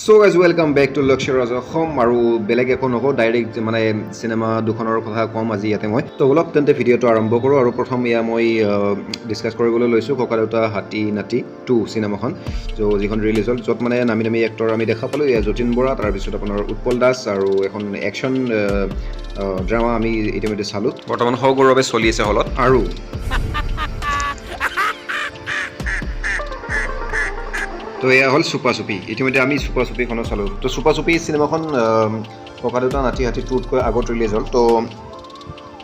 So guys, welcome back to Luxurious Home আৰু বেলেগ একো নকওঁ ডাইৰেক্ট মানে চিনেমা দুখনৰ কথা কম আজি ইয়াতে মই তো অলপ তেন্তে ভিডিঅ'টো আৰম্ভ কৰোঁ আৰু প্ৰথম ইয়া মই ডিছকাছ কৰিবলৈ লৈছোঁ ককাদেউতা হাতী নাতি 2 চিনেমাখন যিখন ৰিলিজ হ'ল য'ত মানে নামী নামী এক্টৰ আমি দেখা পালোঁ যতীন বৰা তাৰপিছত আপোনাৰ উৎপল দাস আৰু এখন একশ্যন ড্ৰামা আমি ইতিমধ্যে চালোঁ বৰ্তমান সগৌৰৱে চলি আছে হলত আৰু তো এয়া হ'ল চুপা চুপি ইতিমধ্যে আমি চুপা চুপিখনো চালোঁ তো চুপা চুপি চিনেমাখন ককাদেউতা নাতি হাতী 2তকৈ আগত ৰিলিজ হ'ল তো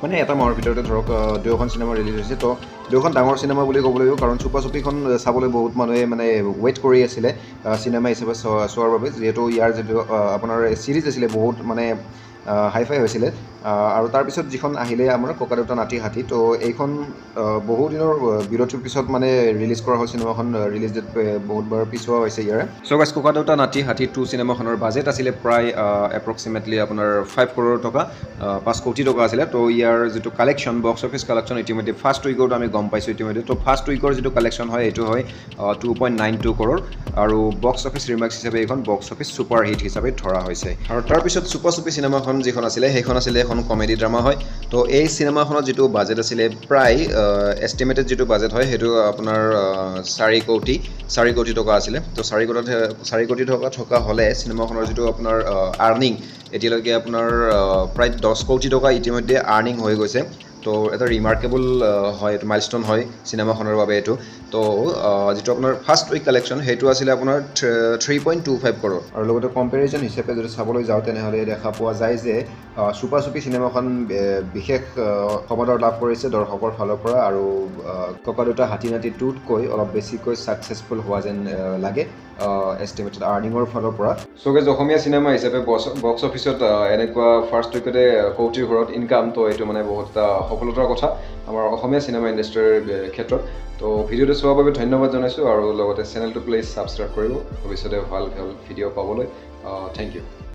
মানে এটা মাহৰ ভিতৰতে ধৰক দুয়োখন চিনেমা ৰিলিজ হৈছে তো দুয়োখন ডাঙৰ চিনেমা বুলি ক'ব লাগিব কাৰণ চুপা চুপিখন চাবলৈ বহুত মানুহে মানে ৱেইট কৰি আছিলে চিনেমা হিচাপে চোৱাৰ বাবে যিহেতু ইয়াৰ যিটো আপোনাৰ ছিৰিজ আছিলে বহুত মানে হাইফাই হৈছিলে আৰু তাৰপিছত যিখন আহিলে আমাৰ ককাদেউতা নাতি হাতী তো এইখন বহুদিনৰ বিৰতিৰ পিছত মানে ৰিলিজ কৰা হ'ল চিনেমাখন ৰিলিজ ডেট বহুতবাৰ পিছোৱা হৈছে ইয়াৰে চ' গাইজ ককাদেউতা নাতি হাতী 2 চিনেমাখনৰ বাজেট আছিলে প্ৰায় এপ্ৰক্সিমেটলি আপোনাৰ 5 কৰোৰ টকা 5 কোটি টকা আছিলে তো ইয়াৰ যিটো কালেকশ্যন বক্স অফিচ কালেকশ্যন ইতিমধ্যে ফাৰ্ষ্ট উইকত আমি গম পাইছোঁ ইতিমধ্যে তো ফাৰ্ষ্ট উইকৰ যিটো কালেকশ্যন হয় এইটো হয় 2.92 কৰোৰ আৰু বক্স অফিচ ৰিমাৰ্কছ হিচাপে এইখন বক্স অফিচ ছুপাৰ হিট হিচাপে ধৰা হৈছে আৰু তাৰপিছত চুপা চুপি চিনেমাখন যিখন আছিলে সেইখন আছিলে এখন কমেডি ড্ৰামা হয় তো এই চিনেমাখনত যিটো বাজেট আছিলে প্ৰায় এষ্টিমেটেড যিটো বাজেট হয় সেইটো আপোনাৰ 4 কোটি টকা আছিলে তো 4 কোটি টকা থকা হ'লে চিনেমাখনৰ যিটো আপোনাৰ আৰ্নিং এতিয়ালৈকে আপোনাৰ প্ৰায় 10 কোটি টকা ইতিমধ্যে আৰ্নিং হৈ গৈছে তো এটা ৰিমাৰ্কেবল হয় এইটো মাইলষ্টন হয় চিনেমাখনৰ বাবে এইটো তো যিটো আপোনাৰ ফাৰ্ষ্ট উইক কালেকশ্যন সেইটো আছিলে আপোনাৰ 3.25 কৰোৰ আৰু লগতে কম্পেৰিজন হিচাপে যদি চাবলৈ যাওঁ তেনেহ'লে দেখা পোৱা যায় যে চুপা চুপি চিনেমাখন বিশেষ সমাদৰ লাভ কৰিছে দৰ্শকৰ ফালৰ পৰা আৰু ককাদেউতা হাতী নাতি 2তকৈ অলপ বেছিকৈ ছাকচেছফুল হোৱা যেন লাগে এষ্টিমেটেড আৰ্নিঙৰ ফালৰ পৰা চ' গাইজ অসমীয়া চিনেমা হিচাপে বক্স অফিচত এনেকুৱা ফাৰ্ষ্ট উইকতে কোটিৰ ঘৰত ইনকাম তো এইটো মানে বহুত সফলতাৰ কথা আমাৰ অসমীয়া চিনেমা ইণ্ডাষ্ট্ৰীৰ ক্ষেত্ৰত তো ভিডিঅ'টো চোৱাৰ বাবে ধন্যবাদ জনাইছোঁ আৰু লগতে চেনেলটো প্লিজ ছাবস্ক্ৰাইব কৰিব ভৱিষ্যতে ভাল ভাল ভিডিঅ' পাবলৈ থেংক ইউ